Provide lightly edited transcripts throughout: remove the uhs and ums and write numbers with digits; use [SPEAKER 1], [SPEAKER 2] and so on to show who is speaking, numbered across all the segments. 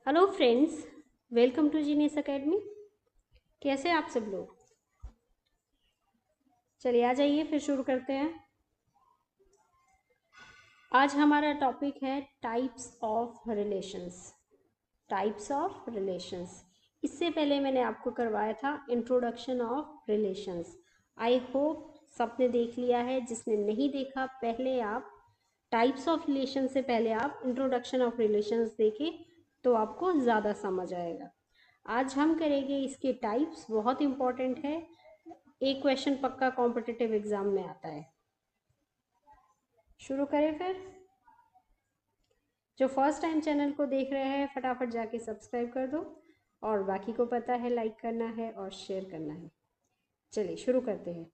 [SPEAKER 1] Hello friends, welcome to genius academy. कैसे आप सब लोग? चलिए आ जाइए, फिर शुरू करते हैं। आज हमारा टॉपिक है types of relations. Types of relations. इससे पहले मैंने आपको करवाया था introduction of relations. I hope सबने देख लिया है। जिसने नहीं देखा, पहले आप टाइप्स ऑफ रिलेशन से पहले आप इंट्रोडक्शन ऑफ रिलेशंस देखें तो आपको ज़्यादा समझ आएगा। आज हम करेंगे इसके टाइप्स। बहुत इंपॉर्टेंट है, एक क्वेश्चन पक्का कॉम्पिटिटिव एग्जाम में आता है। शुरू करें फिर। जो फर्स्ट टाइम चैनल को देख रहे हैं फटाफट जाके सब्सक्राइब कर दो, और बाकी को पता है लाइक करना है और शेयर करना है। चलिए शुरू करते हैं।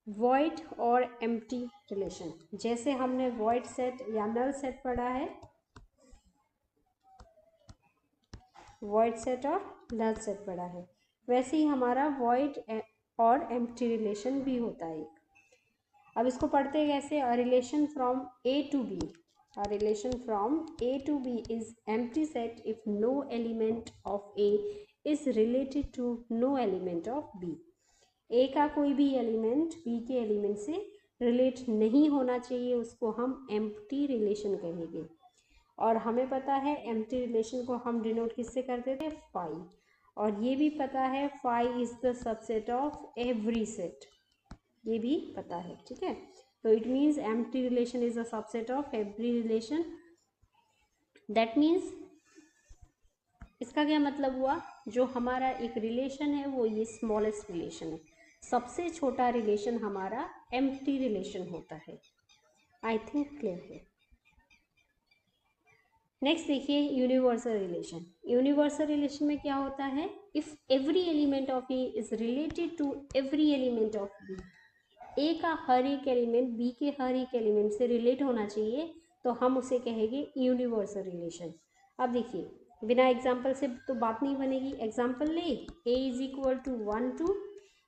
[SPEAKER 1] वॉइड और एम्प्टी रिलेशन। जैसे हमने वॉइड सेट या नल सेट पढ़ा है, वॉइड सेट और नल सेट पढ़ा है, वैसे ही हमारा वॉइड और एम्प्टी रिलेशन भी होता है एक। अब इसको पढ़ते कैसे? A relation from A to B. A relation from A to B is empty set if no element of A is related to no element of B. A का कोई भी एलिमेंट B के एलिमेंट से relate नहीं होना चाहिए, उसको हम एम्प्टी रिलेशन कहेंगे। और हमें पता है एम्प्टी रिलेशन को हम डिनोट किससे करते थे? फाई। और ये भी पता है phi is the subset of every set, ये भी पता है। ठीक है, तो it means empty relation is a subset of every relation. That means इसका क्या मतलब हुआ? जो हमारा एक रिलेशन है वो ये स्मॉलेस्ट रिलेशन है, सबसे छोटा रिलेशन हमारा एम्प्टी रिलेशन होता है। आई थिंक क्लियर है। नेक्स्ट देखिए यूनिवर्सल रिलेशन। यूनिवर्सल रिलेशन में क्या होता है? If every element of A is related to every element of B. A का हर एक एलिमेंट बी के हर एक एलिमेंट से रिलेट होना चाहिए, तो हम उसे कहेंगे यूनिवर्सल रिलेशन। अब देखिए, बिना एग्जाम्पल से तो बात नहीं बनेगी। एग्जाम्पल ले, A is equal to 1 2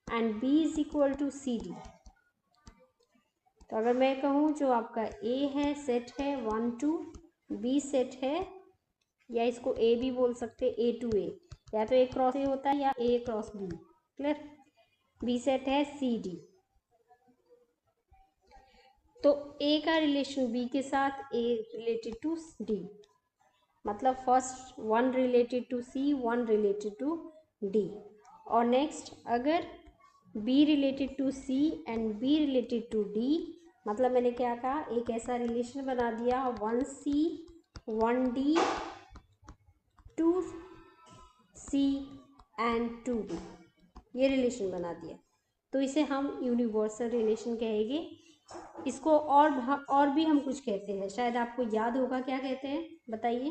[SPEAKER 1] and B is equal to C D. तो अगर मैं कहूँ जो आपका ए है सेट है 1 2, बी सेट है, या इसको ए भी बोल सकते, ए टू ए, या तो ए क्रॉस ए होता है या A cross B. Clear? B set है सी डी, तो ए का रिलेशन बी के साथ, ए रिलेटेड टू डी, मतलब first one related to C, one related to D. और नेक्स्ट अगर B related to C and B related to D, मतलब मैंने क्या कहा, एक ऐसा रिलेशन बना दिया 1C 1D 2C and 2D, ये रिलेशन बना दिया, तो इसे हम यूनिवर्सल रिलेशन कहेंगे। इसको और भी हम कुछ कहते हैं, शायद आपको याद होगा। क्या कहते हैं बताइए?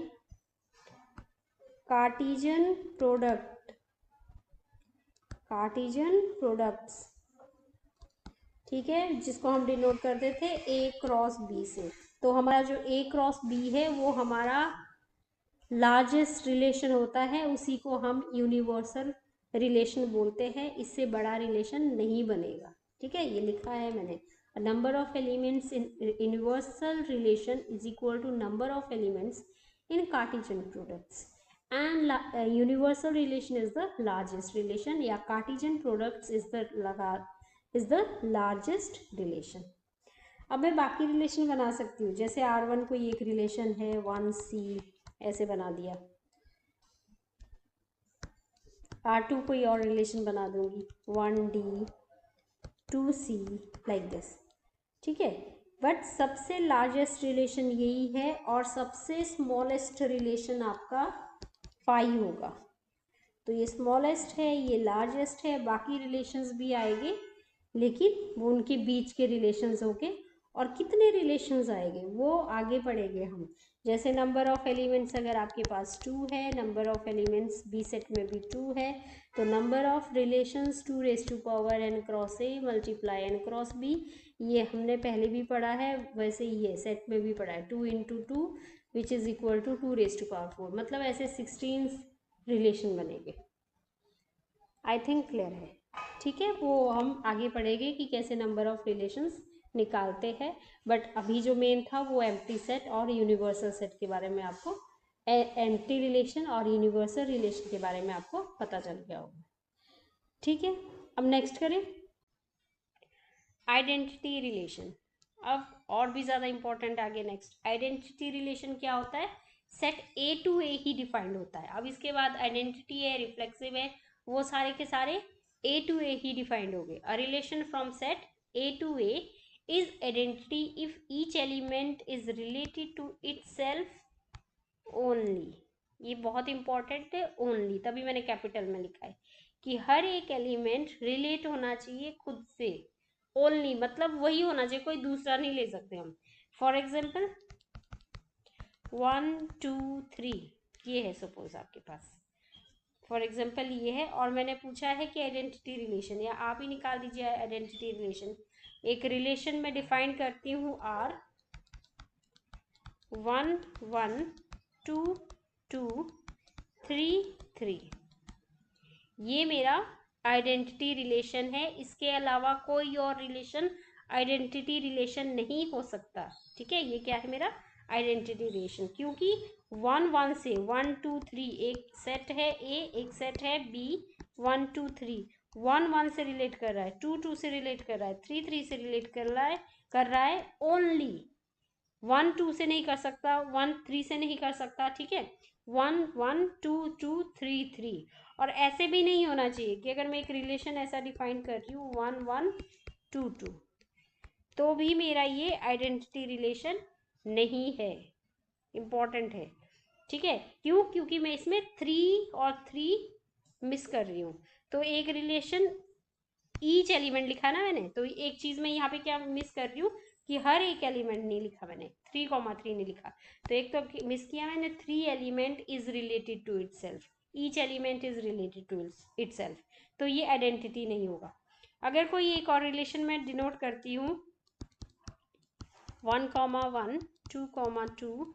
[SPEAKER 1] Cartesian product, Cartesian products. ठीक है, जिसको हम डिनोट करते थे ए क्रॉस बी से। तो हमारा जो ए क्रॉस बी है वो हमारा लार्जेस्ट रिलेशन होता है, उसी को हम यूनिवर्सल रिलेशन बोलते हैं। इससे बड़ा रिलेशन नहीं बनेगा। ठीक है, ये लिखा है मैंने। number of elements in universal relation is equal to number of elements in Cartesian products, and universal relation is the largest relation, या Cartesian products is the largest relation। अब मैं बाकी रिलेशन बना सकती हूँ, जैसे R1 कोई एक रिलेशन है 1C, ऐसे बना दिया। R2 कोई और रिलेशन बना दूंगी 1D 2C, लाइक दिस। ठीक है, बट सबसे लार्जेस्ट रिलेशन यही है, और सबसे स्मॉलेस्ट रिलेशन आपका फाई होगा। तो ये स्मॉलेस्ट है, ये लार्जेस्ट है, बाकी रिलेशंस भी आएंगे, लेकिन वो उनके बीच के रिलेशंस होंगे। और कितने रिलेशंस आएंगे वो आगे पढ़ेंगे हम। जैसे नंबर ऑफ एलिमेंट्स, अगर आपके पास 2 है, number of elements B set में भी 2 है, तो number of relations 2 n cross A multiply n cross B, ये हमने पहले भी पढ़ा है। वैसे ये सेट में भी पढ़ा है 2 × 2 विच इज इक्वल टू 2⁴, मतलब ऐसे 16 रिलेशन बनेंगे। आई थिंक क्लियर है। ठीक है, वो हम आगे पढ़ेंगे कि कैसे नंबर ऑफ रिलेशंस निकालते हैं, बट अभी जो मेन था वो एम्प्टी सेट और यूनिवर्सल सेट के बारे में आपको एंटी रिलेशन और यूनिवर्सल रिलेशन के बारे में आपको पता चल गया होगा। ठीक है, अब नेक्स्ट करें आइडेंटिटी रिलेशन। अब और भी ज़्यादा इंपॉर्टेंट आगे नेक्स्ट आइडेंटिटी रिलेशन क्या होता है, सेट ए टू ए ही डिफाइंड होता है। अब इसके बाद आइडेंटिटी है, रिफ्लेक्सिव है, वो सारे के सारे ए टू ए ही डिफाइंड हो गए। A relation from set A to A is identity if each element is related to itself only. ये बहुत इंपॉर्टेंट है, ओनली, तभी मैंने कैपिटल में लिखा है कि हर एक एलिमेंट रिलेट होना चाहिए खुद से। ओनली मतलब वही होना चाहिए, कोई दूसरा नहीं ले सकते हम। फॉर एग्जाम्पल 1 2 3 ये है सपोज आपके पास, फॉर एग्जाम्पल ये है, और मैंने पूछा है कि आइडेंटिटी रिलेशन, या आप ही निकाल दीजिए आइडेंटिटी रिलेशन। एक रिलेशन में डिफाइन करती हूँ आर 1 1 2 2 3 3, ये मेरा आइडेंटिटी रिलेशन है। इसके अलावा कोई और रिलेशन आइडेंटिटी रिलेशन नहीं हो सकता। ठीक है, ये क्या है मेरा आइडेंटिटी रिलेशन, क्योंकि 1 1 से 1 2 3 एक सेट है ए, एक सेट है बी। 1 2 3 1 1 से रिलेट कर रहा है, 2 2 से रिलेट कर रहा है, 3 3 से रिलेट कर रहा है ओनली। 1 2 से नहीं कर सकता, 1 3 से नहीं कर सकता। ठीक है, 1 1 2 2 3 3। और ऐसे भी नहीं होना चाहिए कि अगर मैं एक रिलेशन ऐसा डिफाइन कर रही हूँ 1 1 2 2, तो भी मेरा ये आइडेंटिटी रिलेशन नहीं है। इम्पॉर्टेंट है। ठीक है, क्यों, क्योंकि मैं इसमें 3 और 3 मिस कर रही हूँ। तो एक रिलेशन ईच एलिमेंट लिखा ना मैंने, तो एक चीज मैं यहाँ पे क्या मिस कर रही हूँ कि हर एक एलिमेंट नहीं लिखा मैंने, 3 नहीं लिखा। तो एक तो मिस किया मैंने 3 element is related to itself, each element is related to itself, तो ये आइडेंटिटी नहीं होगा। अगर कोई एक और रिलेशन में डिनोट करती हूँ 1 1 2 2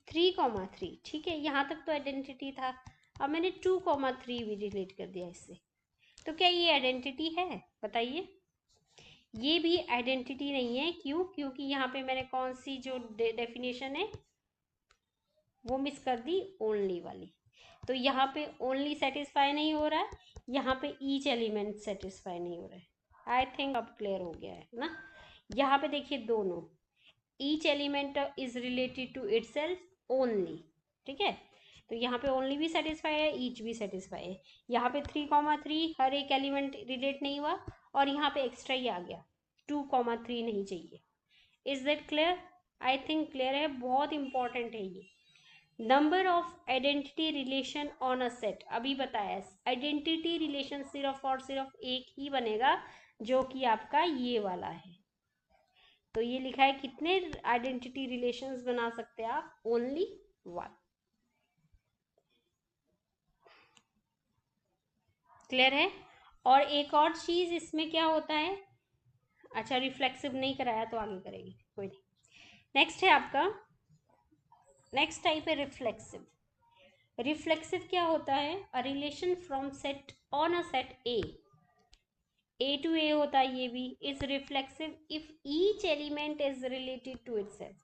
[SPEAKER 1] 3 3, ठीक है, यहाँ तक तो आइडेंटिटी था। अब मैंने 2 3 भी रिलेट कर दिया इससे, तो क्या ये आइडेंटिटी है, बताइए। ये भी आइडेंटिटी नहीं है। क्यों, क्योंकि यहाँ पे मैंने कौन सी जो डेफिनेशन है वो मिस कर दी, ओनली वाली। तो यहाँ पे ओनली सेटिस्फाई नहीं हो रहा है, यहाँ पे ईच एलिमेंट सेटिस्फाई नहीं हो रहा है। आई थिंक अब क्लियर हो गया है ना। यहाँ पे देखिए दोनों, each element is related to itself only. ठीक है, तो यहाँ पे ओनली भी सेटिस्फाई है, ईच भी सेटिस्फाई है। यहाँ पे 3 3 हर एक एलिमेंट रिलेट नहीं हुआ, और यहाँ पे एक्स्ट्रा ही आ गया 2 3 नहीं चाहिए। Is that clear? I think clear है, बहुत इंपॉर्टेंट है ये। Number of identity relation on a set, अभी बताया आइडेंटिटी रिलेशन सिर्फ और सिर्फ एक ही बनेगा, जो कि आपका ये वाला है। तो ये लिखा है कितने आइडेंटिटी रिलेशंस बना सकते हैं आप, ओनली 1। क्लियर है? और एक और चीज इसमें क्या होता है, अच्छा रिफ्लेक्सिव नहीं कराया तो आगे करेगी, कोई नहीं। नेक्स्ट है आपका, नेक्स्ट टाइप है रिफ्लेक्सिव। रिफ्लेक्सिव क्या होता है, a relation from set on a set A to A होता है, ये भी is reflexive if each element is related to itself.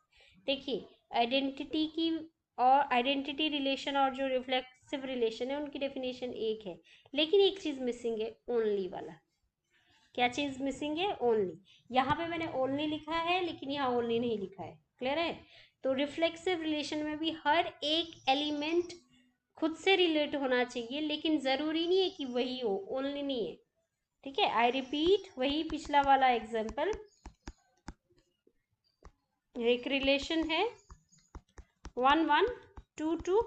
[SPEAKER 1] देखिए आइडेंटिटी की और आइडेंटिटी रिलेशन और जो रिफ्लेक्सिव रिलेशन है उनकी डेफिनेशन एक है, लेकिन एक चीज मिसिंग है, ओनली वाला। क्या चीज मिसिंग है, ओनली। यहाँ पे मैंने ओनली लिखा है, लेकिन यहाँ ओनली नहीं लिखा है। क्लियर है? तो रिफ्लेक्सिव रिलेशन में भी हर एक एलिमेंट खुद से रिलेट होना चाहिए, लेकिन जरूरी नहीं है कि वही हो, ओनली नहीं है। ठीक है, आई रिपीट, वही पिछला वाला एग्जाम्पल, एक रिलेशन है 1 1 2 2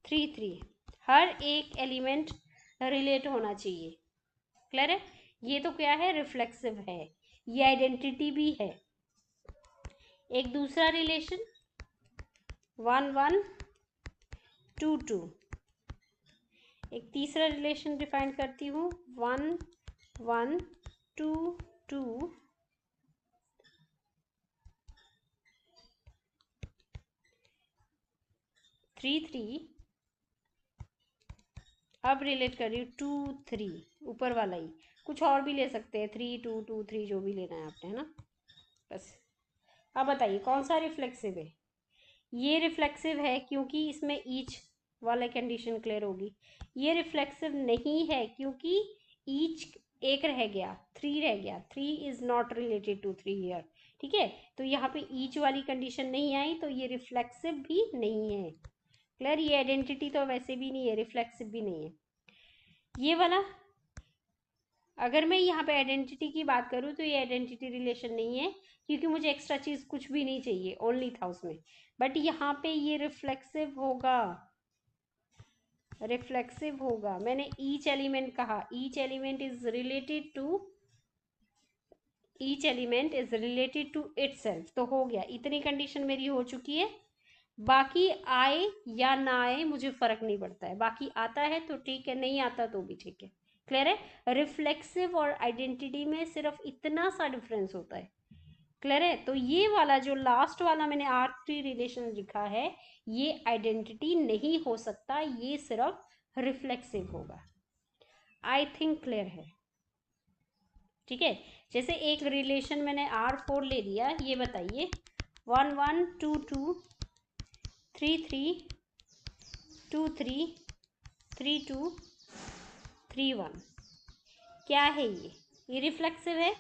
[SPEAKER 1] 3 3, हर एक एलिमेंट रिलेट होना चाहिए। क्लियर है? ये तो क्या है, रिफ्लेक्सिव है, ये आइडेंटिटी भी है। एक दूसरा रिलेशन 1 1 2 2, एक तीसरा रिलेशन डिफाइन करती हूँ 1 1 2 2 3 3। अब रिलेट कर रही हूँ 2 3, ऊपर वाला ही, कुछ और भी ले सकते हैं, 3 2 2 3 जो भी लेना है आपने, है ना। बस अब बताइए कौन सा रिफ्लेक्सिव है, ये रिफ्लेक्सिव है क्योंकि इसमें ईच वाला कंडीशन क्लियर होगी। ये रिफ्लेक्सिव नहीं है क्योंकि ईच एक रह गया, 3 रह गया, 3 is not related to 3 here. ठीक है, तो यहाँ पे ईच वाली कंडीशन नहीं आई, तो ये रिफ्लेक्सिव भी नहीं है। क्लियर, ये आइडेंटिटी तो वैसे भी नहीं है, रिफ्लेक्सिव भी नहीं है। ये वाला अगर मैं यहाँ पे आइडेंटिटी की बात करूँ तो ये आइडेंटिटी रिलेशन नहीं है, क्योंकि मुझे एक्स्ट्रा चीज़ कुछ भी नहीं चाहिए, ओनली था उसमें। बट यहाँ पे ये रिफ्लेक्सिव होगा, रिफ्लेक्सिव होगा। मैंने ईच एलिमेंट कहा, each element is related to, each element is related to itself. तो हो गया, इतनी कंडीशन मेरी हो चुकी है। बाकी आए या ना आए मुझे फर्क नहीं पड़ता है, बाकी आता है तो ठीक है, नहीं आता तो भी ठीक है। क्लियर है, रिफ्लेक्सिव और आइडेंटिटी में सिर्फ इतना सा डिफरेंस होता है। क्लियर है, तो ये वाला जो लास्ट वाला मैंने R3 रिलेशन लिखा है, ये आइडेंटिटी नहीं हो सकता, ये सिर्फ रिफ्लेक्सिव होगा। आई थिंक क्लियर है। ठीक है, जैसे एक रिलेशन मैंने R4 ले लिया, ये बताइए 1 1 2 2 3 3 2 3 3 2 3 1, क्या है ये रिफ्लेक्सिव है,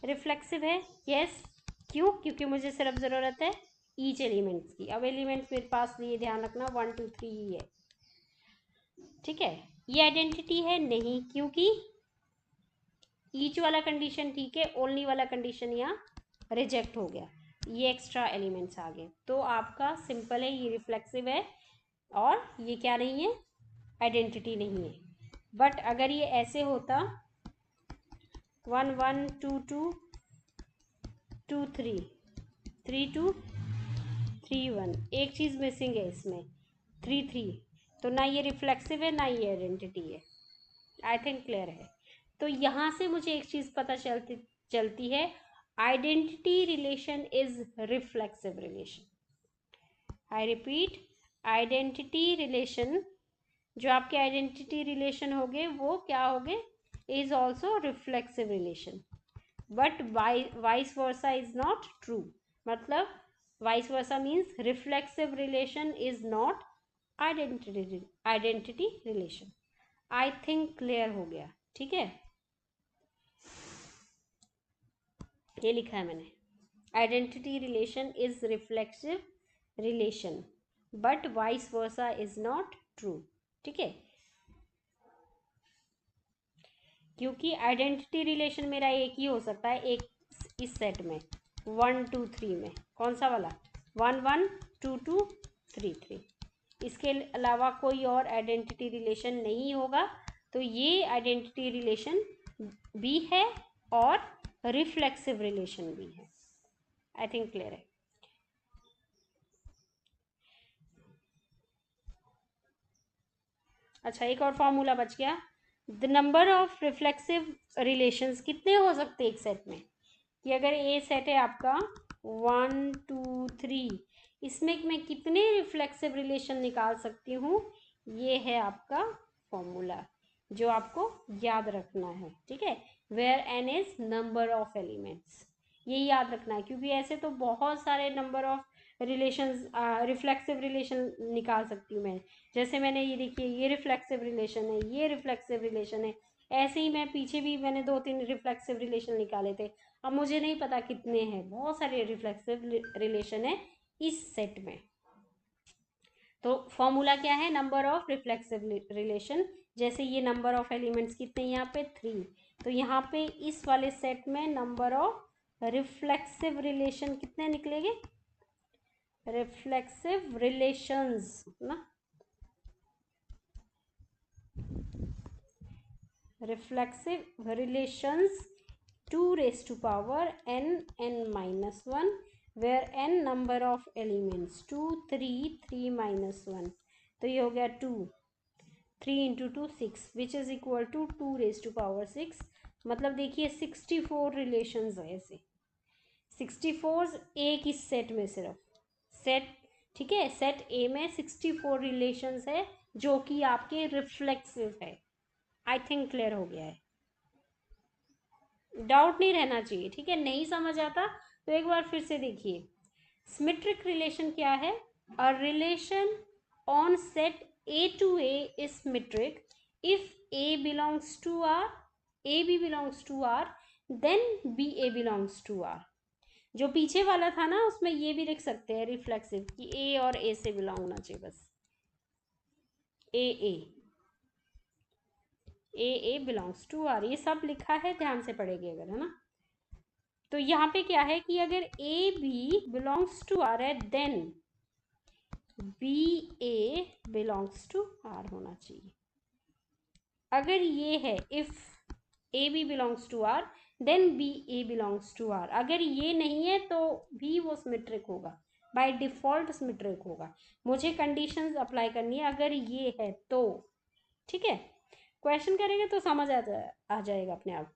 [SPEAKER 1] रिफ्लेक्सिव है। यस, क्यों? क्योंकि मुझे सिर्फ ज़रूरत है ईच एलिमेंट्स की। अब एलिमेंट्स मेरे पास ये ध्यान रखना 1 2 3 ही है। ठीक है, ये आइडेंटिटी है नहीं, क्योंकि ईच वाला कंडीशन ठीक है, ओनली वाला कंडीशन यहाँ रिजेक्ट हो गया, ये एक्स्ट्रा एलिमेंट्स आ गए। तो आपका सिंपल है, ये रिफ्लेक्सिव है और ये क्या नहीं है, आइडेंटिटी नहीं है। बट अगर ये ऐसे होता 1 1 2 2 2 3 3 2 3 1, एक चीज़ मिसिंग है इसमें 3 3, तो ना ये रिफ्लेक्सिव है ना ये आइडेंटिटी है। आई थिंक क्लियर है। तो यहाँ से मुझे एक चीज़ पता चलती है, identity relation is reflexive relation. I repeat, identity relation, जो आपके आइडेंटिटी रिलेशन होंगे वो क्या होंगे, is also reflexive relation. But vice versa is not true, मतलब vice versa means reflexive relation is not identity relation. I think clear हो गया। ठीक है, ये लिखा है मैंने, identity relation is reflexive relation but vice versa is not true. ठीक है, क्योंकि आइडेंटिटी रिलेशन मेरा एक ही हो सकता है, एक इस सेट में 1 2 3 में, कौन सा वाला 1 1 2 2 3 3, इसके अलावा कोई और आइडेंटिटी रिलेशन नहीं होगा। तो ये आइडेंटिटी रिलेशन भी है और रिफ्लेक्सिव रिलेशन भी है। आई थिंक क्लियर है। अच्छा, एक और फॉर्मूला बच गया, the number of reflexive relations कितने हो सकते हैं एक सेट में, कि अगर ए सेट है आपका 1 2 3, इसमें मैं कितने रिफ्लेक्सिव रिलेशन निकाल सकती हूँ, ये है आपका फॉर्मूला जो आपको याद रखना है। ठीक है, where N is number of elements, ये याद रखना है, क्योंकि ऐसे तो बहुत सारे number of relations, reflexive relation निकाल सकती हूँ मैं। जैसे मैंने ये देखिए, ये रिफ्लेक्सिव रिलेशन है, ये रिफ्लेक्सिव रिलेशन है, ऐसे ही मैं पीछे भी मैंने 2 3 रिफ्लेक्सिव रिलेशन निकाले थे। अब मुझे नहीं पता कितने हैं, बहुत सारे रिफ्लेक्सिव रिलेशन है इस सेट में। तो फॉर्मूला क्या है, नंबर ऑफ रिफ्लेक्सिव रिलेशन। जैसे ये नंबर ऑफ एलिमेंट्स कितने यहाँ पे 3, तो यहाँ पे इस वाले सेट में नंबर ऑफ रिफ्लेक्सिव रिलेशन कितने निकलेंगे, रिफ्लेक्सिव रिलेशंस ना, reflexive relations 2 raised to power n minus 1, where n number of elements 2 3 3 minus 1, तो ये हो गया 2, 3 into 2 6, which is equal to 2 raised to power 6। मतलब देखिए 64 रिलेशंस है ऐसे, 64 एक इस सेट में सिर्फ सेट। ठीक है, सेट ए में 64 रिलेशंस है जो कि आपके रिफ्लेक्सिव है। आई थिंक क्लियर हो गया है, डाउट नहीं रहना चाहिए। ठीक है, नहीं समझ आता तो एक बार फिर से देखिए, सिमेट्रिक रिलेशन क्या है? A relation on set A to A is symmetric if A belongs to R, AB belongs to R, then BA belongs to R. जो पीछे वाला था ना उसमें ये भी लिख सकते हैं रिफ्लेक्सिव कि A और A से बिलोंग होना चाहिए, बस A बिलोंग्स टू R, ये सब लिखा है, ध्यान से पढ़ेगी अगर, है ना। तो यहाँ पे क्या है कि अगर AB बिलोंग्स टू R है then BA belongs to R होना चाहिए। अगर ये है if AB belongs to R then BA belongs to R, अगर ये नहीं है तो भी वो सिमेट्रिक होगा, बाय डिफॉल्ट सिमेट्रिक होगा। मुझे कंडीशंस अप्लाई करनी है अगर ये है तो, ठीक है। क्वेश्चन करेंगे तो समझ आ जाएगा अपने आप।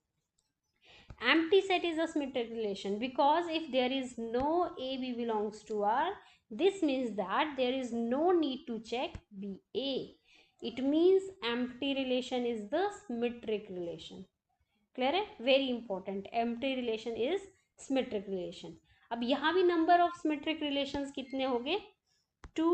[SPEAKER 1] Empty set is a symmetric relation because if there is no AB belongs to R, this means that there is no need to check BA. It means empty relation is the symmetric relation. Clear है? Very important. Empty relation is symmetric relation. अब यहाँ भी number of symmetric relations कितने हो गए? 2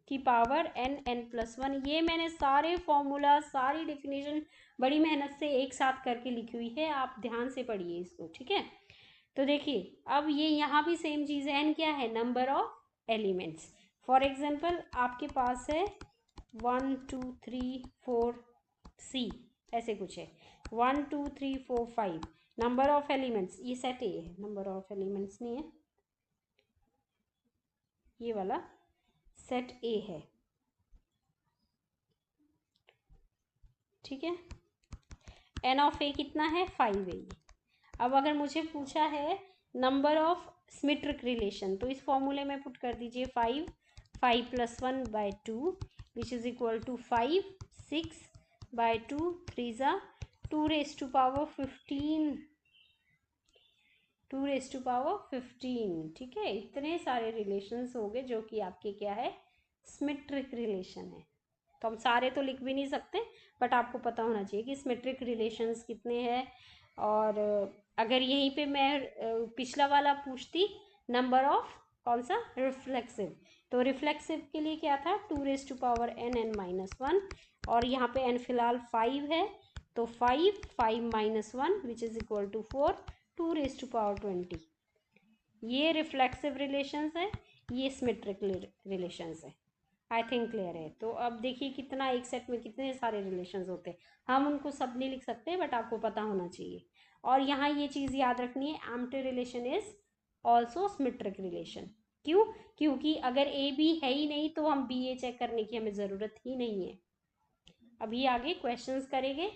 [SPEAKER 1] की power n+1। ये मैंने सारे फॉर्मूला सारी डेफिनेशन बड़ी मेहनत से एक साथ करके लिखी हुई है, आप ध्यान से पढ़िए इसको, ठीक है। तो देखिए अब ये यहाँ भी सेम चीज़ है, n क्या है? Number of elements. For example आपके पास है 1 2 3 4 C, ऐसे कुछ है 1 2 3 4 5 नंबर ऑफ एलिमेंट्स, ये सेट ए है, नंबर ऑफ एलिमेंट्स नहीं है, ये वाला सेट ए है, ठीक है। एन ऑफ ए कितना है? 5 है। अब अगर मुझे पूछा है नंबर ऑफ सिमेट्रिक रिलेशन, तो इस फॉर्मूले में पुट कर दीजिए 5 5+1/2 विच इज इक्वल टू 5 6/2 3 ज़ा 2^15 2^15, ठीक है। इतने सारे रिलेशंस हो गए जो कि आपके क्या है? सिमेट्रिक रिलेशन है। तो हम सारे तो लिख भी नहीं सकते, बट आपको पता होना चाहिए कि सिमेट्रिक रिलेशंस कितने हैं। और अगर यहीं पे मैं पिछला वाला पूछती नंबर ऑफ कौन सा? रिफ्लेक्सिव, तो रिफ्लेक्सिव के लिए क्या था? 2^n(n−1), और यहाँ पे n फिलहाल 5 है, तो 5 5-1 विच इज इक्वल टू 4 2^20। ये रिफ्लेक्सिव रिलेशंस है, ये सिमेट्रिक रिलेशंस है। आई थिंक क्लियर है। तो अब देखिए कितना एक सेट में कितने सारे रिलेशंस होते हैं, हम उनको सब नहीं लिख सकते, बट आपको पता होना चाहिए। और यहाँ ये चीज़ याद रखनी है, empty relation is also symmetric relation. क्यों? क्योंकि अगर ए बी है ही नहीं तो हम बी ए चेक करने की हमें ज़रूरत ही नहीं है। अभी आगे क्वेश्चंस करेंगे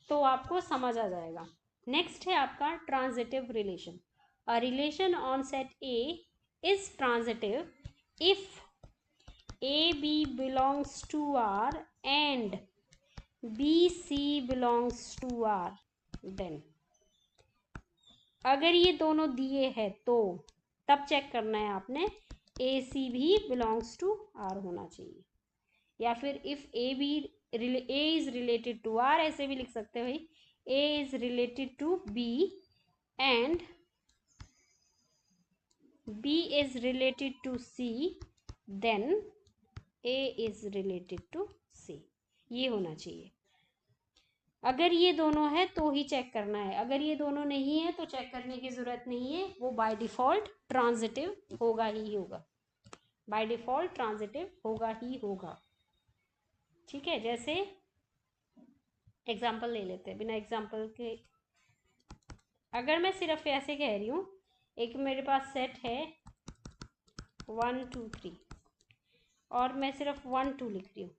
[SPEAKER 1] तो आपको समझ आ जाएगा। नेक्स्ट है आपका transitive relation. A relation on set A is transitive if AB belongs to R and BC belongs to R, then अगर ये दोनों दिए हैं तो तब चेक करना है आपने AC भी belongs to R होना चाहिए, या फिर if A is related to R ऐसे भी लिख सकते हो भाई, A is related to B and B is related to C, then A is related to C, ये होना चाहिए। अगर ये दोनों है तो ही चेक करना है, अगर ये दोनों नहीं है तो चेक करने की ज़रूरत नहीं है, वो बाय डिफ़ॉल्ट ट्रांजिटिव होगा ही होगा, बाय डिफ़ॉल्ट ट्रांजिटिव होगा ही होगा, ठीक है। जैसे एग्जाम्पल ले लेते हैं, बिना एग्जाम्पल के अगर मैं सिर्फ ऐसे कह रही हूँ, एक मेरे पास सेट है 1 2 3 और मैं सिर्फ 1 2 लिख रही हूँ,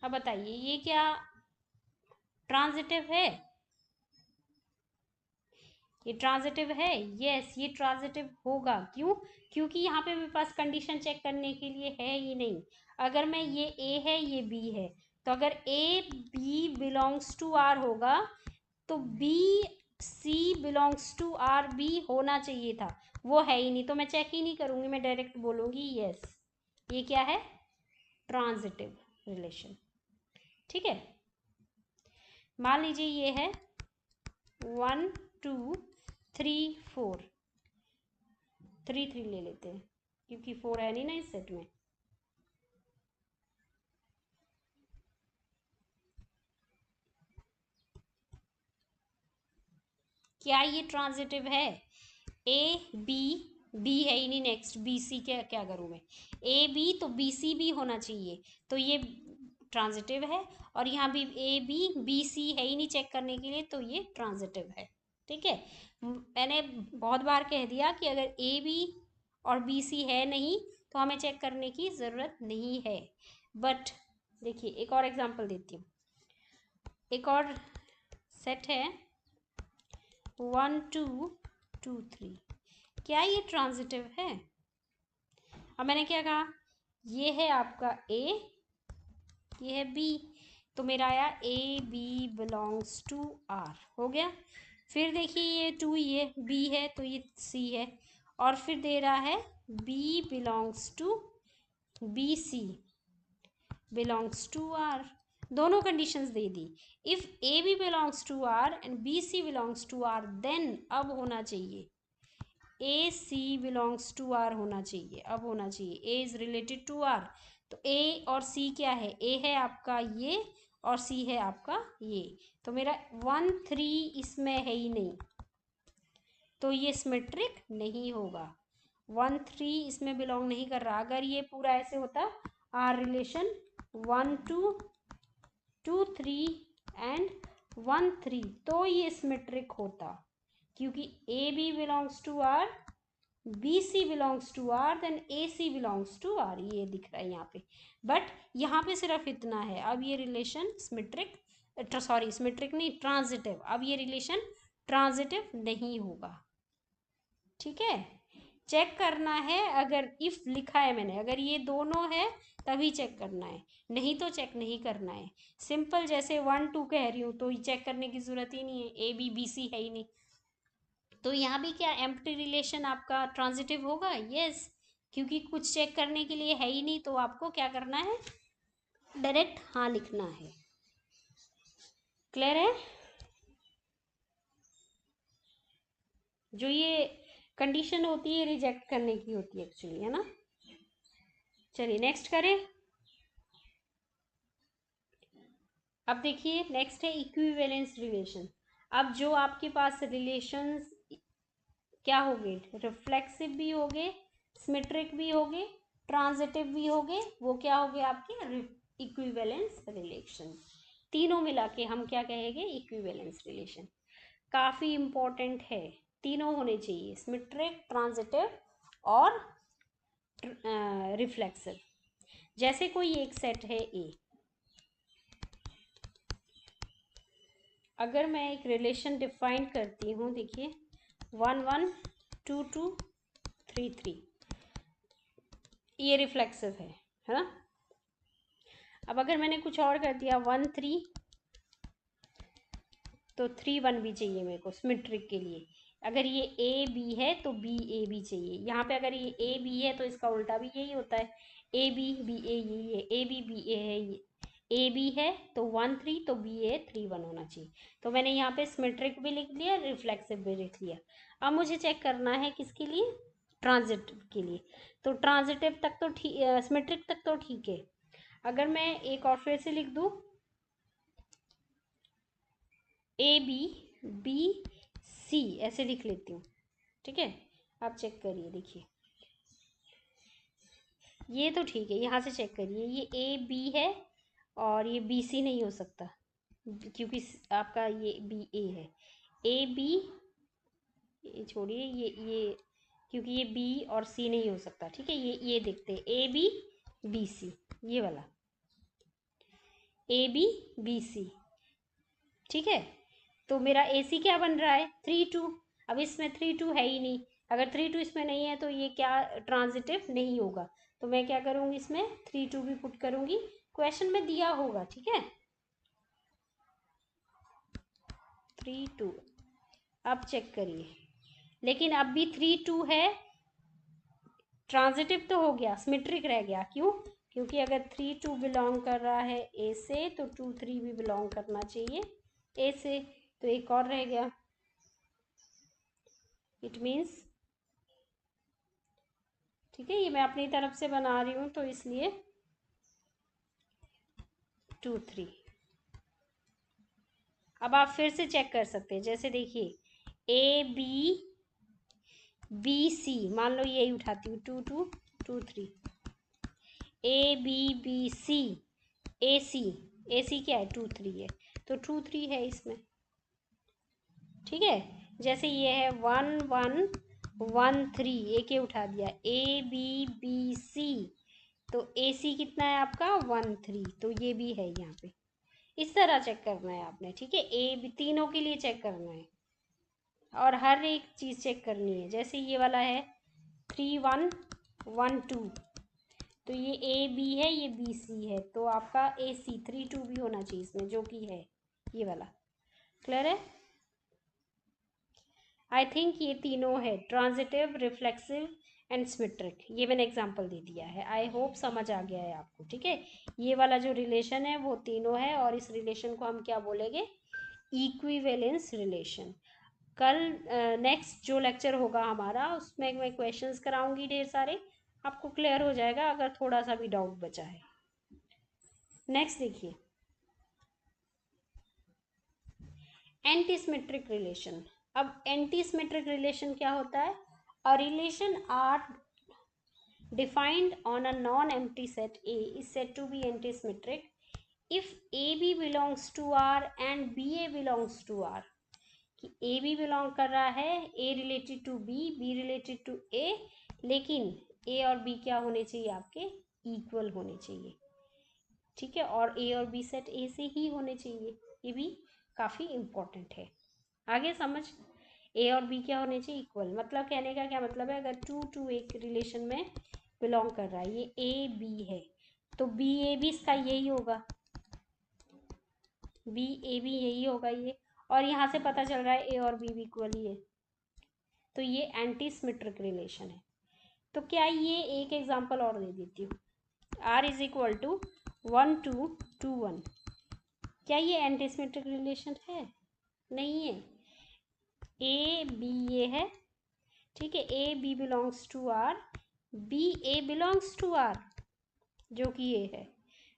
[SPEAKER 1] अब बताइए ये क्या ट्रांजिटिव है? ये ट्रांजिटिव है? यस, ये ट्रांजिटिव होगा। क्यों? क्योंकि यहाँ पे मेरे पास कंडीशन चेक करने के लिए है ही नहीं। अगर मैं ये ए है ये बी है, तो अगर A B belongs to R होगा तो B C belongs to R B होना चाहिए था, वो है ही नहीं, तो मैं चेक ही नहीं करूँगी, मैं डायरेक्ट बोलूँगी यस, ये क्या है? ट्रांजिटिव रिलेशन, ठीक है। मान लीजिए ये है 1 2 3 4, 3 3 ले लेते हैं क्योंकि 4 है नहीं ना इस सेट में। क्या ये ट्रांजिटिव है? ए बी, बी है ही नहीं, नेक्स्ट बी सी, क्या क्या करूँ मैं? ए बी तो बी सी भी होना चाहिए, तो ये ट्रांजिटिव है। और यहाँ भी ए बी बी सी है ही नहीं चेक करने के लिए, तो ये ट्रांजिटिव है। ठीक है, मैंने बहुत बार कह दिया कि अगर ए बी और बी सी है नहीं तो हमें चेक करने की ज़रूरत नहीं है। बट देखिए एक और एग्जांपल देती हूँ। एक और सेट है 1 2 2 3, क्या ये ट्रांजिटिव है? अब मैंने क्या कहा, ये है आपका ए, ये है बी, तो मेरा आया A B belongs to R, हो गया। फिर देखिए ये 2, ये बी है तो ये सी है, और फिर दे रहा है B belongs to B C belongs to R, दोनों कंडीशंस दे दी। If A B belongs to R and B C belongs to R, then अब होना चाहिए A C belongs to R होना चाहिए, अब होना चाहिए A is related to R. तो ए और सी क्या है, ए है आपका ये और सी है आपका ये, तो मेरा 1 3 इसमें है ही नहीं, तो ये सिमेट्रिक नहीं होगा। 1 3 इसमें बिलोंग नहीं कर रहा। अगर ये पूरा ऐसे होता आर रिलेशन 1 2 2 3 एंड 1 3, तो ये सिमेट्रिक होता, क्योंकि A B belongs to R, B C belongs to R, then A C belongs to R, ये दिख रहा है यहाँ पे। बट यहाँ पे सिर्फ इतना है, अब ये रिलेशन सिमेट्रिक, सॉरी सिमेट्रिक नहीं, ट्रांजिटिव, अब ये रिलेशन ट्रांजिटिव नहीं होगा। ठीक है, चेक करना है, अगर इफ लिखा है मैंने, अगर ये दोनों है तभी चेक करना है, नहीं तो चेक नहीं करना है। सिंपल जैसे 1 2 कह रही हूँ तो चेक करने की जरूरत ही नहीं है, ए बी बी सी है ही नहीं, तो यहाँ भी क्या एम्प्टी रिलेशन आपका ट्रांजिटिव होगा? यस, क्योंकि कुछ चेक करने के लिए है ही नहीं, तो आपको क्या करना है, डायरेक्ट हाँ लिखना है। क्लियर है? जो ये कंडीशन होती है रिजेक्ट करने की होती है एक्चुअली, है ना। चलिए नेक्स्ट करें। अब देखिए नेक्स्ट है इक्विवेलेंस रिलेशन। अब जो आपके पास रिलेशंस क्या हो गए, रिफ्लेक्सिव भी हो गए, सिमेट्रिक भी हो गए, ट्रांजिटिव भी हो गए, वो क्या हो गए आपके इक्विवेलेंस रिलेशन। तीनों मिला के हम क्या कहेंगे, इक्विवेलेंस रिलेशन। काफी इंपॉर्टेंट है, तीनों होने चाहिए, सिमेट्रिक, ट्रांजिटिव और रिफ्लेक्सिव। जैसे कोई एक सेट है ए, अगर मैं एक रिलेशन डिफाइन करती हूँ, देखिए 1 1 2 2 3 3, ये रिफ्लेक्सिव है ना। अब अगर मैंने कुछ और कर दिया 1 3, तो 3 1 भी चाहिए मेरे को सिमेट्रिक के लिए। अगर ये ए बी है तो बी ए बी चाहिए, यहाँ पे अगर ये ए बी है तो इसका उल्टा भी यही होता है, ए बी बी ए, यही है, ए बी बी ए है, ये ए बी है तो 1 3, तो बी ए 3 1 होना चाहिए। तो मैंने यहाँ पे सिमेट्रिक भी लिख लिया, रिफ्लेक्सिव भी लिख लिया। अब मुझे चेक करना है किसके लिए, ट्रांजिटिव के लिए। तो ट्रांजिटिव तक तो ठीक, सिमेट्रिक तक तो ठीक है। अगर मैं एक और फिर से लिख दूँ, ए बी बी सी ऐसे लिख लेती हूँ, ठीक है। आप चेक करिए, देखिए ये तो ठीक है, यहाँ से चेक करिए, ये ए बी है और ये बी सी नहीं हो सकता, क्योंकि आपका ये बी ए है। ए बी, ये छोड़िए, ये क्योंकि ये बी और सी नहीं हो सकता, ठीक है। ये देखते हैं ए बी बी सी, ये वाला ए बी बी सी, ठीक है। तो मेरा ए सी क्या बन रहा है, 3 2। अब इसमें 3 2 है ही नहीं, अगर 3 2 इसमें नहीं है तो ये क्या ट्रांजिटिव नहीं होगा। तो मैं क्या करूँगी, इसमें 3 2 भी पुट करूँगी, क्वेश्चन में दिया होगा, ठीक है 3 2। अब चेक करिए, लेकिन अब भी 3 2 है, ट्रांजिटिव तो हो गया, सिमेट्रिक रह गया, क्यों? क्योंकि अगर 3 2 बिलोंग कर रहा है ए से, तो 2 3 भी बिलोंग करना चाहिए ए से, तो एक और रह गया। इट मीन्स ठीक है, ये मैं अपनी तरफ से बना रही हूँ तो इसलिए 2 3। अब आप फिर से चेक कर सकते हैं, जैसे देखिए ABC, मान लो यही उठाती हूँ 2 2 2 3, ABBC, AC क्या है 2 3 है, तो 2 3 है इसमें। ठीक है, जैसे ये है 1 1 1 3, एक ये उठा दिया ABBC, तो AC कितना है आपका 1 3, तो ये भी है यहाँ पे। इस तरह चेक करना है आपने। ठीक है, ए तीनों के लिए चेक करना है और हर एक चीज़ चेक करनी है। जैसे ये वाला है 3 1 1 2, तो ये AB है, ये BC है, तो आपका AC 3 2 भी होना चाहिए इसमें, जो कि है ये वाला। क्लियर है? आई थिंक ये तीनों है, ट्रांजिटिव, रिफ्लेक्सिव एंड सिमेट्रिक। ये मैंने एग्जांपल दे दिया है, आई होप समझ आ गया है आपको। ठीक है, ये वाला जो रिलेशन है वो तीनों है, और इस रिलेशन को हम क्या बोलेंगे? Equivalence relation. कल नेक्स्ट जो लेक्चर होगा हमारा, उसमें मैं क्वेश्चंस कराऊंगी ढेर सारे, आपको क्लियर हो जाएगा अगर थोड़ा सा भी डाउट बचा है। नेक्स्ट देखिए, एंटी सिमेट्रिक रिलेशन। अब एंटी सिमेट्रिक रिलेशन क्या होता है? A relation R defined on a non-empty set A is said to be antisymmetric if AB belongs to R and BA belongs to R। कि AB belong कर रहा है, A related to B related to A, लेकिन A और B क्या होने चाहिए आपके? इक्वल होने चाहिए। ठीक है, और A और B सेट A से ही होने चाहिए, ये भी काफ़ी इम्पोर्टेंट है। आगे समझ, A और B क्या होने चाहिए? इक्वल। मतलब कहने का क्या मतलब है? अगर 2 2 एक रिलेशन में बिलोंग कर रहा है, ये AB है, तो BA भी इसका यही होगा, BA भी यही होगा ये, और यहाँ से पता चल रहा है A और B भी इक्वल ही है, तो ये एंटी सिमेट्रिक रिलेशन है। तो क्या ये एक एग्जांपल और दे देती हूँ, R इज इक्वल टू 1 2 2 1, क्या ये एंटी सिमेट्रिक रिलेशन है? नहीं है। AB ये है, ठीक है, AB belongs to R, BA belongs to R, जो कि ये है।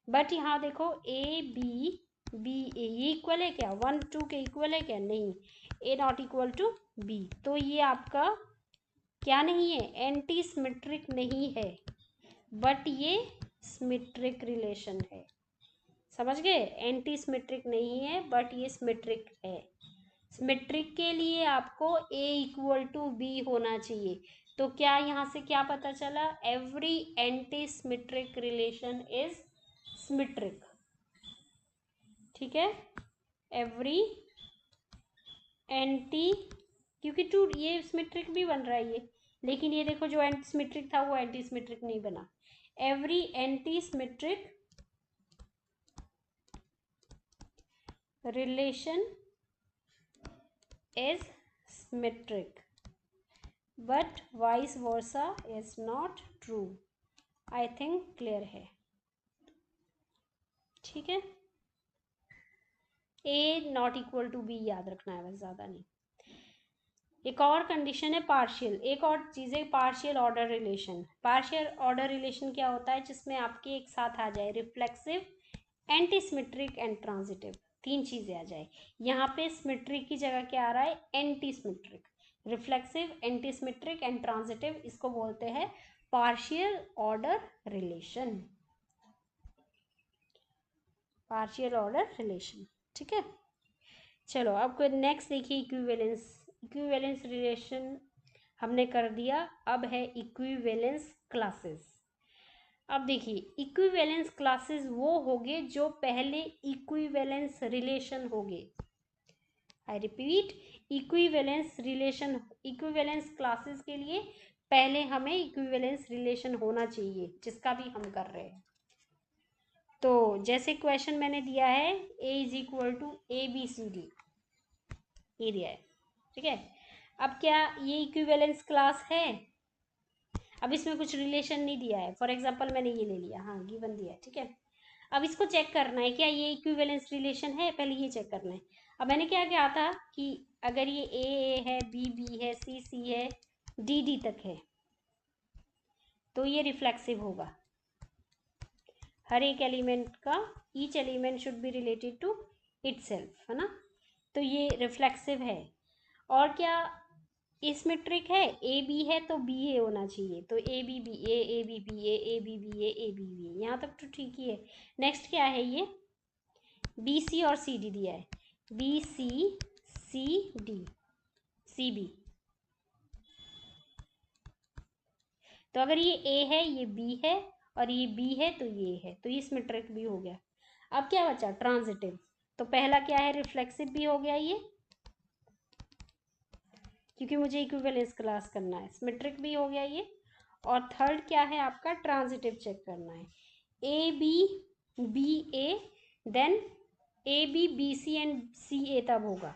[SPEAKER 1] बट यहाँ देखो ABBA ये इक्वल है क्या? 1 2 के इक्वल है क्या? नहीं, A not equal to B, तो ये आपका क्या नहीं है? एंटी सिमेट्रिक नहीं है, बट ये सिमेट्रिक रिलेशन है। समझ गए? एंटी सिमेट्रिक नहीं है, बट ये सिमेट्रिक है। सिमेट्रिक के लिए आपको A इक्वल टू B होना चाहिए। तो क्या यहाँ से क्या पता चला? Every anti symmetric relation is symmetric. ठीक है, एवरी एंटी, क्योंकि टू ये सिमेट्रिक भी बन रहा है ये, लेकिन ये देखो जो एंटी सिमेट्रिक था वो एंटी सिमेट्रिक नहीं बना। Every anti symmetric relation is symmetric but vice versa is not true। I think clear है। ठीक है, A not equal to B याद रखना है, बस ज़्यादा नहीं। एक और कंडीशन है पार्शियल, एक और चीज़ है partial order relation. Partial order relation क्या होता है? जिसमें आपके एक साथ आ जाए reflexive, anti symmetric and transitive, तीन चीज़ें आ जाए। यहाँ पे सिमेट्रिक की जगह क्या आ रहा है? Anti symmetric. Reflexive, anti symmetric and transitive, इसको बोलते हैं partial order relation. Partial order relation. ठीक है, चलो अब नेक्स्ट देखिए इक्विवेलेंस। इक्विवेलेंस रिलेशन हमने कर दिया, अब है इक्विवेलेंस क्लासेस। अब देखिए, इक्विवेलेंस क्लासेस वो होंगे जो पहले इक्विवेलेंस रिलेशन होंगे। I repeat, equivalence relation, equivalence classes के लिए पहले हमें इक्विवेलेंस रिलेशन होना चाहिए, जिसका भी हम कर रहे हैं। तो जैसे क्वेश्चन मैंने दिया है A is equal to ABCD, ये दिया है। ठीक है, अब क्या ये इक्विवेलेंस क्लास है? अब इसमें कुछ रिलेशन नहीं दिया है, फॉर एग्जांपल मैंने ये ले लिया, हाँ गिवन दिया है। ठीक है, अब इसको चेक करना है क्या ये इक्विवेलेंस रिलेशन है, पहले ये चेक करना है। अब मैंने क्या कहा था कि अगर ये A है, B B है, C C है, D D तक है, तो ये रिफ्लेक्सिव होगा। हर एक एलिमेंट का each element should be related to itself, है ना। तो ये रिफ्लेक्सिव है। और क्या इसमें ट्रिक है, ए बी है तो बी ए होना चाहिए, तो A B B A B B A B B A B B A, यहाँ तक तो ठीक ही है। नेक्स्ट क्या है, ये बी सी और सी डी दिया है, B C C D C B. तो अगर ये ए है, ये बी है, और ये बी है तो ये है, तो इसमें ट्रिक भी हो गया। अब क्या बचा, ट्रांजिटिव। तो पहला क्या है, रिफ्लेक्सिव भी हो गया ये, क्योंकि मुझे इक्विवेलेंस क्लास करना है, सिमेट्रिक भी हो गया ये। और थर्ड क्या है आपका, ट्रांजिटिव चेक करना है, A B B A, then A B B C and C A तब होगा।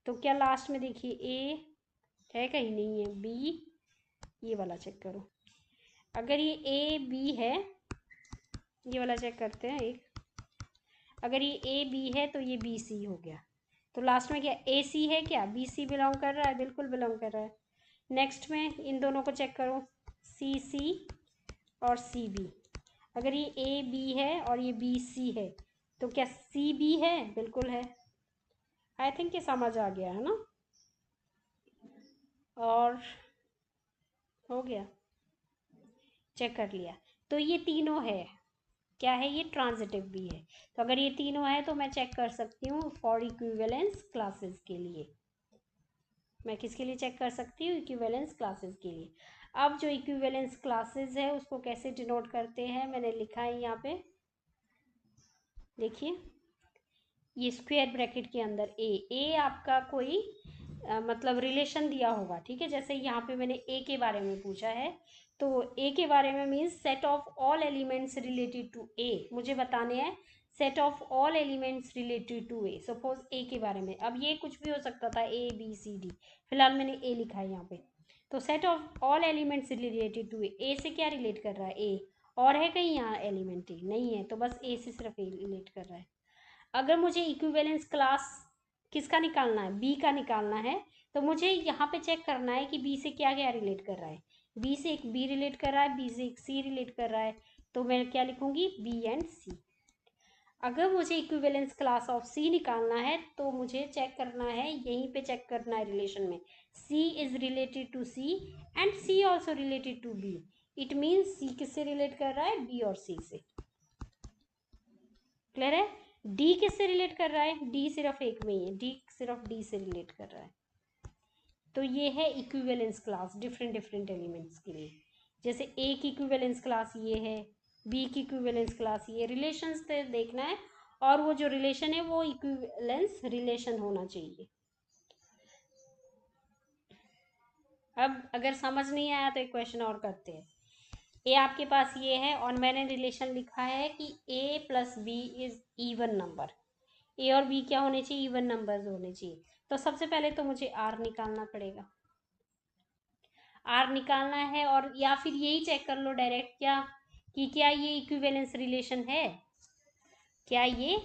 [SPEAKER 1] तो क्या लास्ट में देखिए ए है, कहीं नहीं है, बी, ये वाला चेक करो। अगर ये ए बी है, ये वाला चेक करते हैं एक, अगर ये ए बी है तो ये बी सी हो गया। तो लास्ट में क्या ए सी है, क्या बी सी बिलोंग कर रहा है, बिल्कुल बिलोंग कर रहा है। नेक्स्ट में इन दोनों को चेक करो, सी सी और सी बी। अगर ये ए बी है और ये बी सी है, तो क्या सी बी है, बिल्कुल है। आई थिंक ये समझ आ गया है ना। और हो गया, चेक कर लिया। तो ये तीनों है, क्या है, ये ट्रांजिटिव भी है। तो अगर ये तीनों है तो मैं चेक कर सकती हूँ फॉर इक्विवेलेंस क्लासेस के लिए। मैं किसके लिए चेक कर सकती हूँ, इक्विवेलेंस क्लासेस के लिए। अब जो इक्विवेलेंस क्लासेस है उसको कैसे डिनोट करते हैं, मैंने लिखा है यहाँ पे, देखिए ये स्क्वायर ब्रैकेट के अंदर ए आपका कोई मतलब रिलेशन दिया होगा, ठीक है। जैसे यहाँ पे मैंने ए के बारे में पूछा है, तो ए के बारे में means set of all elements related to A, मुझे बताने हैं set of all elements related to A. Suppose A के बारे में, अब ये कुछ भी हो सकता था, ए बी सी डी, फिलहाल मैंने ए लिखा है यहाँ पे। तो set of all elements related to A से क्या रिलेट कर रहा है, ए, और है कहीं यहाँ एलिमेंट नहीं है, तो बस ए से सिर्फ ए रिलेट कर रहा है। अगर मुझे इक्विवेलेंस क्लास किसका निकालना है, बी का निकालना है, तो मुझे यहाँ पे चेक करना है कि बी से क्या क्या रिलेट कर रहा है। बी से एक बी रिलेट कर रहा है, बी से एक सी रिलेट कर रहा है, तो मैं क्या लिखूंगी, बी एंड सी। अगर मुझे इक्विवेलेंस क्लास ऑफ सी निकालना है तो मुझे चेक करना है, यहीं पे चेक करना है रिलेशन में, C is related to C and C also related to B. It means C किससे रिलेट कर रहा है, बी और सी से। क्लियर है। डी किससे रिलेट कर रहा है, डी सिर्फ एक में ही है, डी सिर्फ डी से रिलेट कर रहा है। तो ये है equivalence class different different elements के लिए। जैसे ए की इक्विवेलेंस क्लास ये है, बी की इक्विवेलेंस क्लास ये, रिलेशंस पे देखना है, और वो जो रिलेशन है वो इक्विवेलेंस रिलेशन होना चाहिए। अब अगर समझ नहीं आया तो एक क्वेश्चन और करते हैं। ए आपके पास ये है और मैंने रिलेशन लिखा है कि A plus B is even number. A और बी क्या होने चाहिए, इवन नंबर्स होने चाहिए। तो सबसे पहले तो मुझे आर निकालना पड़ेगा, आर निकालना है, और या फिर यही चेक कर लो डायरेक्ट, क्या कि क्या ये इक्विवेलेंस रिलेशन है, क्या ये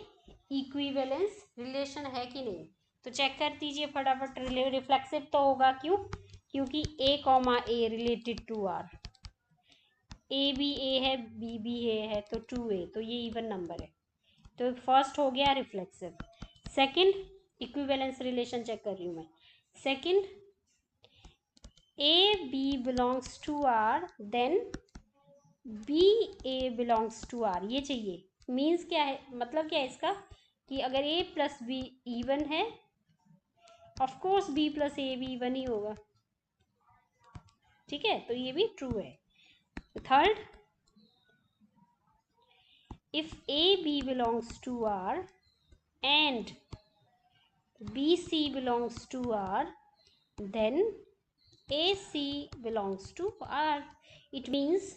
[SPEAKER 1] इक्विवेलेंस रिलेशन है कि नहीं। तो चेक कर दीजिए फटाफट, रिफ्लेक्सिव तो होगा, क्यों, क्योंकि A comma A related to R, A B A है, बी बी ए है, तो टू ए, तो ये इवन नंबर है। तो फर्स्ट हो गया reflexive. Second, equivalence relation check कर रही हूँ मैं। Second, A B belongs to R, then B A belongs to R, ये चाहिए। मीन्स क्या है, मतलब क्या है इसका, कि अगर ए प्लस बी इवन है, ऑफ कोर्स बी प्लस ए भी इवन ही होगा, ठीक है, तो ये भी ट्रू है। Third, if AB belongs to R and BC belongs to R, then AC belongs to R. It means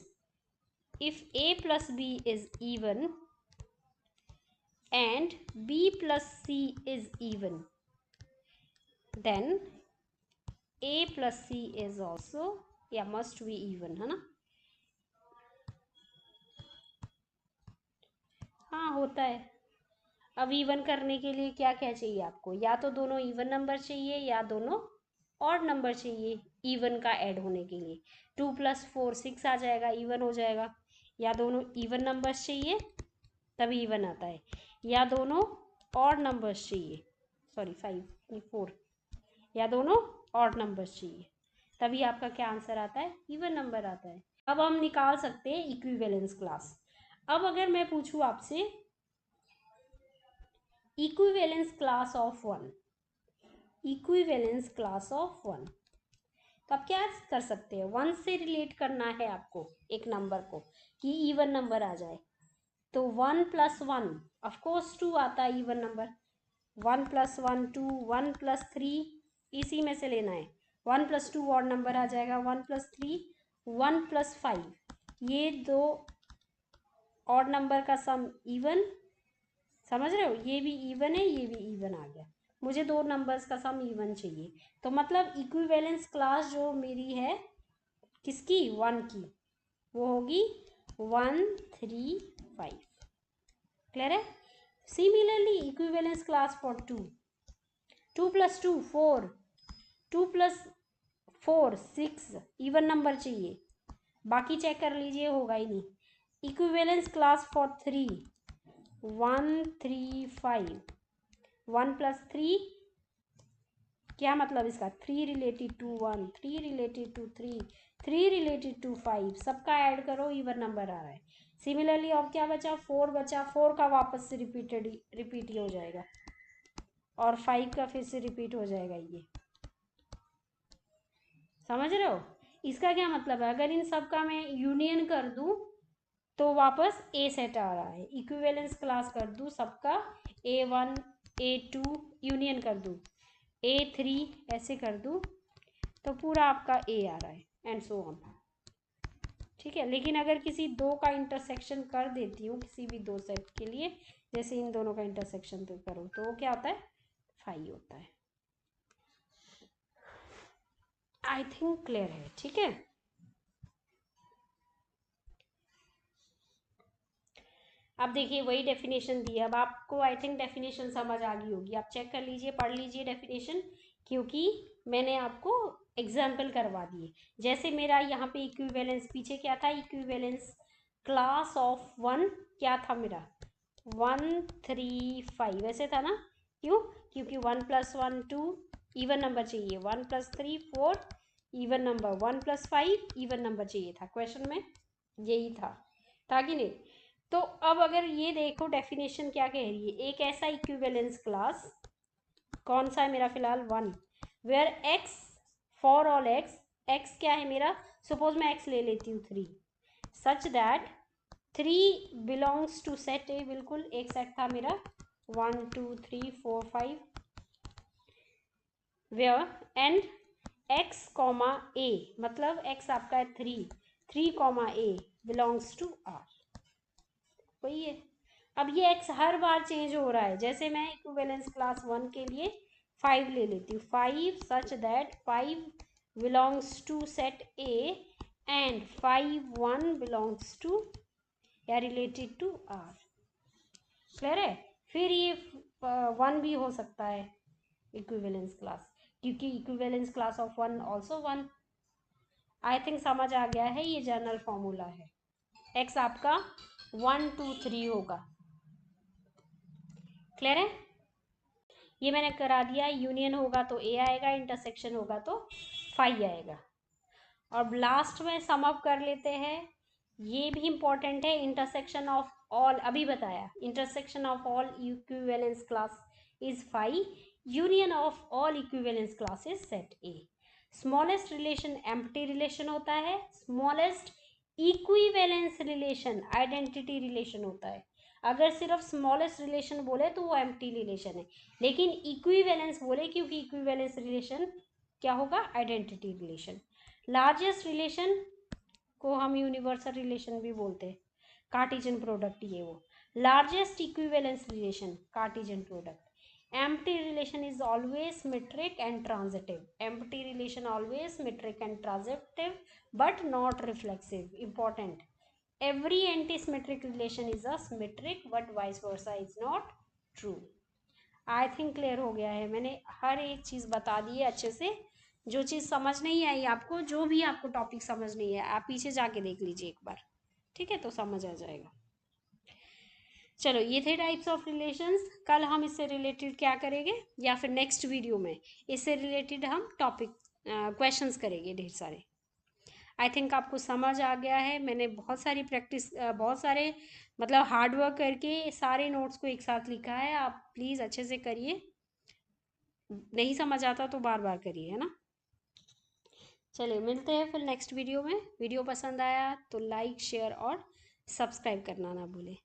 [SPEAKER 1] if A plus B is even and B plus C is even, then A plus C is also, yeah, must be even, है ना। हाँ होता है। अब even करने के लिए क्या क्या चाहिए आपको, या तो दोनों इवन नंबर चाहिए या दोनों ऑड नंबर चाहिए इवन का ऐड होने के लिए। 2 + 4 6 आ जाएगा, इवन हो जाएगा। या दोनों इवन नंबर्स चाहिए तभी इवन आता है, या दोनों ऑड नंबर्स चाहिए, सॉरी 5 नहीं 4, या दोनों ऑड नंबर्स चाहिए तभी आपका क्या आंसर आता है, इवन नंबर आता है। अब हम निकाल सकते हैं इक्विवेलेंस क्लास। अब अगर मैं पूछूं आपसे equivalence class of 1, equivalence class of 1, तो आप क्या कर सकते हैं, 1 से रिलेट करना है आपको एक नंबर को कि इवन नंबर आ जाए। तो 1 + 1 ऑफकोर्स 2 आता है इवन नंबर। 1 + 1 2, 1 + 3 इसी में से लेना है। 1 + 2 ऑड नंबर आ जाएगा, 1 + 3 1 + 5, ये दो ऑड नंबर का सम इवन, समझ रहे हो, ये भी इवन है ये भी इवन आ गया। मुझे दो नंबर्स का सम इवन चाहिए, तो मतलब इक्विवेलेंस क्लास जो मेरी है किसकी, 1 की, वो होगी 1 3 5। क्लियर है। Similarly equivalence class for 2, 2 + 2 4, 2 + 4 6, even number चाहिए, बाकी चेक कर लीजिए होगा ही नहीं। इक्विवेलेंस क्लास फॉर 3, 1 3 5, 1 + 3, क्या मतलब इसका, 3 related to 1, 3 related to 3, 3 related to 5, सबका ऐड करो इवन नंबर आ रहा है। सिमिलरली अब क्या बचा, 4 बचा, 4 का वापस से रिपीट ही हो जाएगा और 5 का फिर से रिपीट हो जाएगा। ये समझ रहे हो, इसका क्या मतलब है, अगर इन सब का मैं यूनियन कर दूं तो वापस ए सेट आ रहा है। इक्विवेलेंस क्लास कर दूं सबका, A1 A2 यूनियन कर दूं, A3 ऐसे कर दूं तो पूरा आपका ए आ रहा है, एंड सो ऑन। ठीक है, लेकिन अगर किसी दो का इंटरसेक्शन कर देती हूँ किसी भी दो सेट के लिए, जैसे इन दोनों का इंटरसेक्शन तो करो तो वो क्या होता है, 5 होता है। आई थिंक क्लियर है। ठीक है, अब देखिए वही डेफिनेशन दी है। अब आपको आई थिंक डेफिनेशन समझ आ गई होगी, आप चेक कर लीजिए, पढ़ लीजिए डेफिनेशन, क्योंकि मैंने आपको एग्जाम्पल करवा दिए। जैसे मेरा यहाँ पे इक्विवेलेंस, पीछे क्या था, इक्विवेलेंस क्लास ऑफ 1 क्या था मेरा, 1 3 5 ऐसे था ना, क्यों, क्योंकि 1 + 1 2 इवन नंबर चाहिए, 1 + 3 4 इवन नंबर, 1 + 5 इवन नंबर चाहिए था, क्वेश्चन में यही था कि नहीं। तो अब अगर ये देखो डेफिनेशन क्या कह रही है, एक ऐसा इक्विवेलेंस क्लास, कौन सा है मेरा फिलहाल 1, where X for all X, X क्या है मेरा, सपोज मैं एक्स ले लेती हूँ 3, such that 3 belongs to set A, बिल्कुल एक सेट था मेरा 1 2 3 4 5, where and X comma A, मतलब एक्स आपका है 3 comma A belongs to R, वही है। अब ये एक्स हर बार चेंज हो रहा है, जैसे मैं इक्विवेलेंस क्लास 1 के लिए 5 ले लेती हूँ, 5 such that 5 belongs to set A and 5 1 belongs to या रिलेटेड टू आर। क्लियर है। फिर ये 1 भी हो सकता है इक्विवेलेंस क्लास, क्योंकि equivalence class of 1 also 1। I think समझ आ गया है, ये जनरल फॉर्मूला है। एक्स आपका 1 2 3 होगा। क्लियर है, ये मैंने करा दिया, यूनियन होगा तो ए आएगा, इंटरसेक्शन होगा तो 5 आएगा। और लास्ट में सम अप कर लेते हैं, ये भी इंपॉर्टेंट है, इंटरसेक्शन ऑफ ऑल, अभी बताया, intersection of all equivalence class is 5, union of all equivalence class is set A. Smallest relation empty relation होता है, smallest equivalence relation identity relation होता है। अगर सिर्फ स्मॉलेस्ट रिलेशन बोले तो वो एम्प्टी रिलेशन है, लेकिन इक्विवेलेंस बोले क्योंकि इक्विवेलेंस रिलेशन क्या होगा, आइडेंटिटी रिलेशन। लार्जेस्ट रिलेशन को हम यूनिवर्सल रिलेशन भी बोलते हैं, कार्टेशियन प्रोडक्ट ये वो। Largest equivalence relation Cartesian product. empty relation is always metric and transitive, empty relation always metric and transitive but not reflexive, important. Every antisymmetric relation is a symmetric but vice versa is not true. I think clear हो गया है, मैंने हर एक चीज़ बता दी है अच्छे से। जो चीज़ समझ नहीं आई आपको, जो भी आपको टॉपिक समझ नहीं है, आप पीछे जाके देख लीजिए एक बार, ठीक है, तो समझ आ जाएगा। चलो, ये थे टाइप्स ऑफ रिलेशंस। कल हम इससे रिलेटेड क्या करेंगे, या फिर नेक्स्ट वीडियो में इससे रिलेटेड हम टॉपिक क्वेश्चंस करेंगे ढेर सारे। आई थिंक आपको समझ आ गया है। मैंने बहुत सारी प्रैक्टिस, बहुत सारे मतलब हार्ड वर्क करके सारे नोट्स को एक साथ लिखा है। आप प्लीज़ अच्छे से करिए, नहीं समझ आता तो बार बार करिए, है ना। चलिए, मिलते हैं फिर नेक्स्ट वीडियो में। वीडियो पसंद आया तो लाइक, शेयर और सब्सक्राइब करना ना भूलें।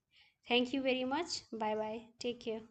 [SPEAKER 1] Thank you very much. Bye bye, take care.